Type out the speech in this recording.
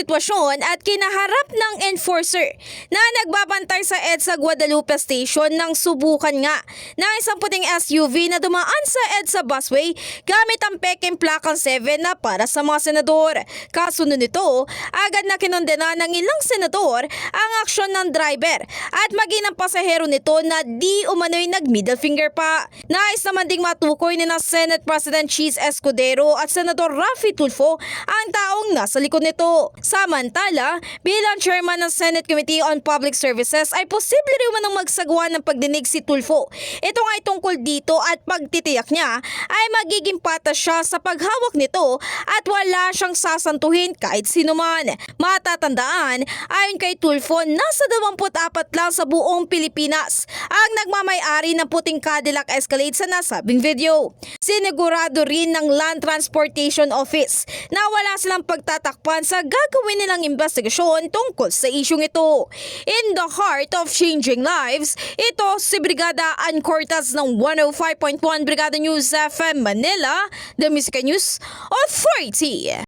sitwasyon at kinaharap ng enforcer na nagbabantay sa EDSA Guadalupe Station nang subukan nga ng isang puting SUV na dumaan sa EDSA busway gamit ang peking plakang 7 na para sa mga senador. Kasunod nito, agad na kinondena ng ilang senador ang aksyon ng driver at maging ng pasahero nito na di umano'y nag-middle finger pa. Nais naman ding matukoy ni na Senate President Cheese Escudero at Senador Raffy Tulfo ang taong nasa likod nito. Samantala, bilang chairman ng Senate Committee on Public Services ay posible rin manang magsagawa ng pagdinig si Tulfo. Ito nga ay tungkol dito at pagtitiyak niya ay magiging patas siya sa paghawak nito at wala siyang sasantuhin kahit sino man. Matatandaan, ayon kay Tulfo, nasa 24 lang sa buong Pilipinas ang nagmamay-ari ng puting Cadillac Escalade sa nasabing video. Sinigurado rin ng Land Transportation Office na wala silang pagtatakpan sa gagawin nilang investigasyon tungkol sa isyung ito. In the heart of changing lives, ito si Brigada Ann Cortaz ng 105.1 Brigada News FM Manila, The Music News Authority.